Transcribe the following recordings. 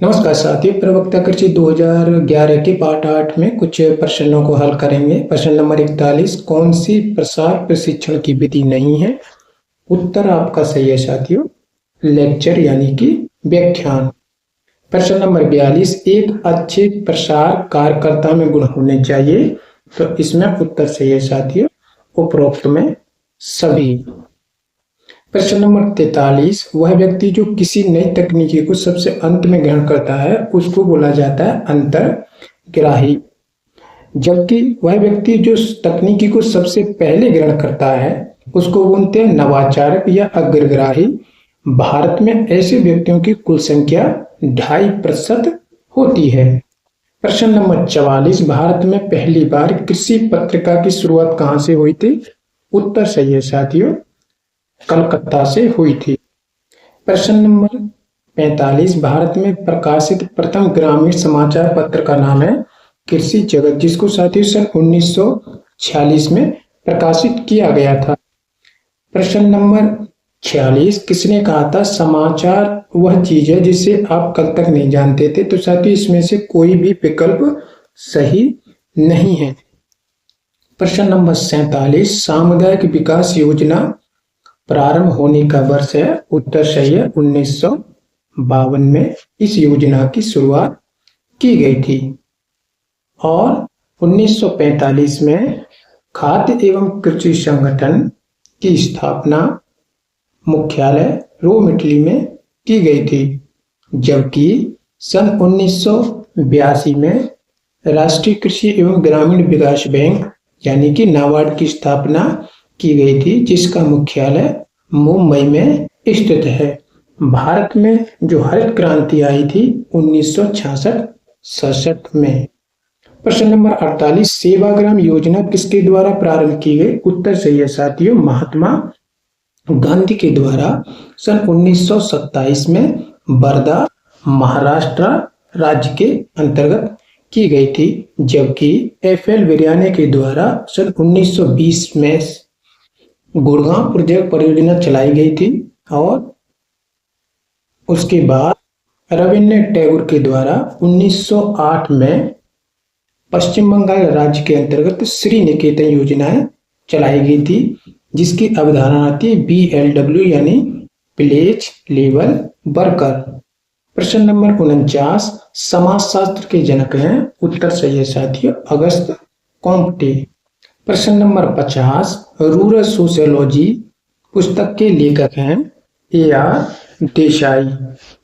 नमस्कार साथियों, प्रवक्ता कृषि 2011 के पाठ 8 में कुछ प्रश्नों को हल करेंगे। प्रश्न नंबर 41, कौन सी प्रसार प्रशिक्षण की विधि नहीं है? उत्तर आपका सही है साथियों, लेक्चर यानी कि व्याख्यान। प्रश्न नंबर 42, एक अच्छे प्रसार कार्यकर्ता में गुण होने चाहिए, तो इसमें उत्तर सही है साथियों, उपरोक्त में सभी। प्रश्न नंबर 43, वह व्यक्ति जो किसी नई तकनीकी को सबसे अंत में ग्रहण करता है उसको बोला जाता है अंतर्ग्राही, जबकि वह व्यक्ति जो तकनीकी को सबसे पहले ग्रहण करता है उसको बोलते हैं नवाचारक या अग्रग्राही। भारत में ऐसे व्यक्तियों की कुल संख्या 2.5% होती है। प्रश्न नंबर 44, भारत में पहली बार कृषि पत्रिका की शुरुआत कहां से हुई थी? उत्तर सही है साथियों, कलकत्ता से हुई थी। प्रश्न नंबर 45, भारत में प्रकाशित प्रथम ग्रामीण समाचार पत्र का नाम है कृषि जगत, जिसको साथियों सन 1946 में प्रकाशित किया गया था। प्रश्न नंबर 46, किसने कहा था समाचार वह चीज है जिसे आप कल तक नहीं जानते थे? तो साथियों इसमें से कोई भी विकल्प सही नहीं है। प्रश्न नंबर 47, सामुदायिक विकास योजना प्रारंभ होने का वर्ष है? उत्तर सही है, 1952 में इस योजना की शुरुआत की गई थी। और 1945 में खाद्य एवं कृषि संगठन की स्थापना मुख्यालय रोम इटली में की गई थी, जबकि सन 1982 में राष्ट्रीय कृषि एवं ग्रामीण विकास बैंक यानी कि नाबार्ड की स्थापना की गई थी, जिसका मुख्यालय मुंबई में स्थित है। भारत में जो हरित क्रांति आई थी 1966 में। प्रश्न नंबर 48, सेवाग्राम योजना किसके द्वारा प्रारंभ की गई? उत्तर सही है साथियों, महात्मा गांधी के द्वारा सन 1927 में वर्धा महाराष्ट्र राज्य के अंतर्गत की गई थी, जबकि FL बिरयानी के द्वारा सन 1920 में गुड़गांव प्रोजेक्ट परियोजना चलाई गई थी। और उसके बाद रविन्द्रनाथ टैगोर के द्वारा 1908 में पश्चिम बंगाल राज्य के अंतर्गत श्री निकेतन योजनाएं चलाई गई थी, जिसकी अवधारणा थी BLW यानी विलेज लेवल वर्कर। प्रश्न नंबर 49, समाजशास्त्र के जनक हैं? उत्तर सही है साथियों, अगस्त कॉम्टे। प्रश्न नंबर 50, रूरल सोशियोलॉजी पुस्तक के लेखक हैं AR देसाई,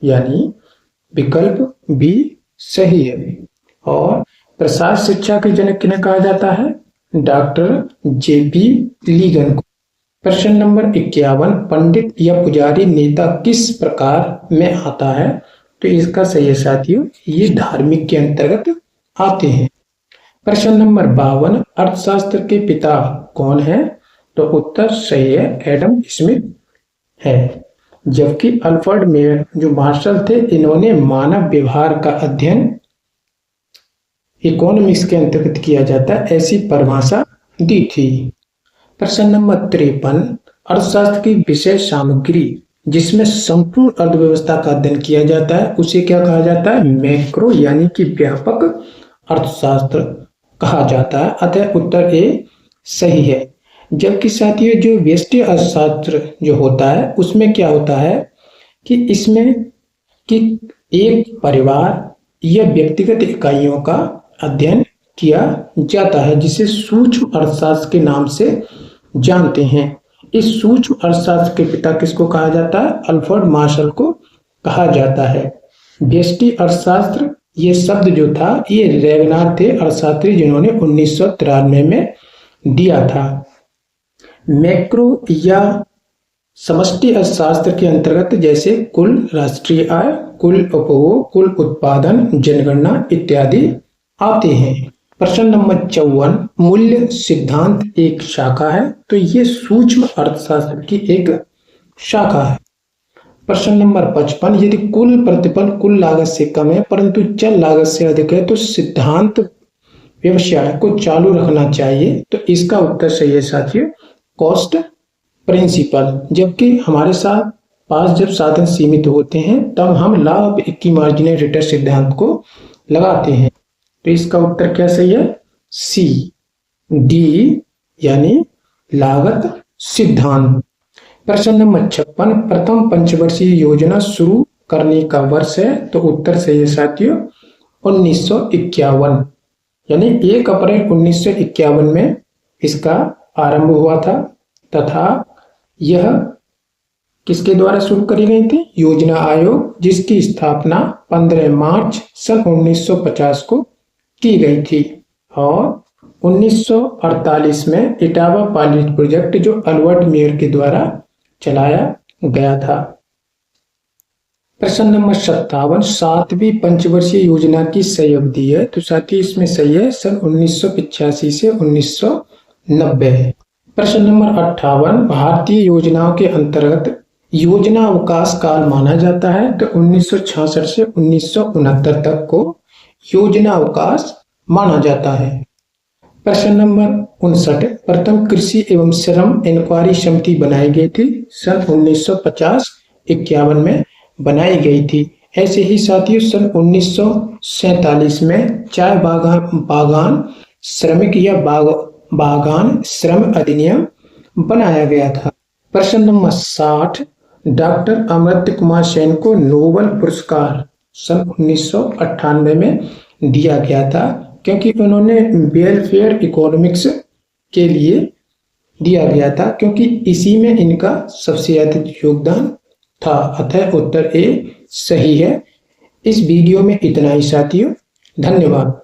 यानी विकल्प बी सही है। और प्रसार शिक्षा के जनक किन्हें कहा जाता है? डॉक्टर JP लीगन को। प्रश्न नंबर 51, पंडित या पुजारी नेता किस प्रकार में आता है? तो इसका सही है साथियों, ये धार्मिक के अंतर्गत आते हैं। प्रश्न नंबर 52, अर्थशास्त्र के पिता कौन है? तो उत्तर सही है, एडम स्मिथ है, जबकि अल्फ्रेड मेयर जो मार्शल थे इन्होंने मानव व्यवहार का अध्ययन इकोनॉमिक्स के अंतर्गत किया जाता है ऐसी परिभाषा दी थी। प्रश्न नंबर 53, अर्थशास्त्र की विषय सामग्री जिसमें संपूर्ण अर्थव्यवस्था का अध्ययन किया जाता है उसे क्या कहा जाता है? मैक्रो यानी कि व्यापक अर्थशास्त्र कहा जाता है, अतः उत्तर ए सही है। जबकि साथियों जो व्यष्टि अर्थशास्त्र जो होता है उसमें क्या होता है कि इसमें कि एक परिवार या व्यक्तिगत इकाइयों का अध्ययन किया जाता है, जिसे सूक्ष्म अर्थशास्त्र के नाम से जानते हैं। इस सूक्ष्म अर्थशास्त्र के पिता किसको कहा जाता है? अल्फ्रेड मार्शल को कहा जाता है। व्यष्टि अर्थशास्त्र ये शब्द जो था ये रेगनार थे अर्थशास्त्री, जिन्होंने 1993 में दिया था। मैक्रो या समष्टि अर्थशास्त्र के अंतर्गत जैसे कुल राष्ट्रीय आय, कुल उपभोग, कुल उत्पादन, जनगणना इत्यादि आते हैं। प्रश्न नंबर 54, मूल्य सिद्धांत एक शाखा है? तो ये सूक्ष्म अर्थशास्त्र की एक शाखा है। प्रश्न नंबर 55, यदि कुल प्रतिफल कुल लागत से कम है परंतु चल लागत से अधिक है तो सिद्धांत व्यवसाय को चालू रखना चाहिए? तो इसका उत्तर सही है साथियों, कॉस्ट प्रिंसिपल। जबकि हमारे साथ पास जब साधन सीमित होते हैं तब हम लाभ की मार्जिनल रिटर्न सिद्धांत को लगाते हैं। तो इसका उत्तर क्या सही है? सी डी यानी लागत सिद्धांत। प्रश्न नंबर 56, प्रथम पंचवर्षीय योजना शुरू करने का वर्ष है। तो उत्तर सही है साथियों 1951 यानी 1 अप्रैल 1951 में इसका आरंभ हुआ था तथा यह किसके द्वारा शुरू करी गई थी? योजना आयोग, जिसकी स्थापना 15 मार्च सन 1950 को की गई थी और 1948 में इटावा पायलट प्रोजेक्ट जो अल्बर्ट मेयर के द्वारा चलाया गया था। प्रश्न नंबर 57, 7वीं पंचवर्षीय योजना की सही अवधि है। तो साथ ही इसमें सही है सन 1985 से 1990। प्रश्न नंबर 58, भारतीय योजनाओं के अंतर्गत योजना अवकाश काल माना जाता है। तो 1966 से 1969 तक को योजना अवकाश माना जाता है। प्रश्न नंबर 59, प्रथम कृषि एवं श्रम इंक्वायरी समिति बनाई गई थी सन 1950-51 में बनाई गई थी। ऐसे ही साथियों सन 1947 में चाय बागान श्रमिक या बागान श्रम अधिनियम बनाया गया था। प्रश्न नंबर 60, डॉक्टर अमर्त्य कुमार सेन को नोबेल पुरस्कार सन 1998 में दिया गया था क्योंकि उन्होंने वेलफेयर इकोनॉमिक्स के लिए दिया गया था, क्योंकि इसी में इनका सबसे अधिक योगदान था। अतः उत्तर ए सही है। इस वीडियो में इतना ही साथियों, धन्यवाद।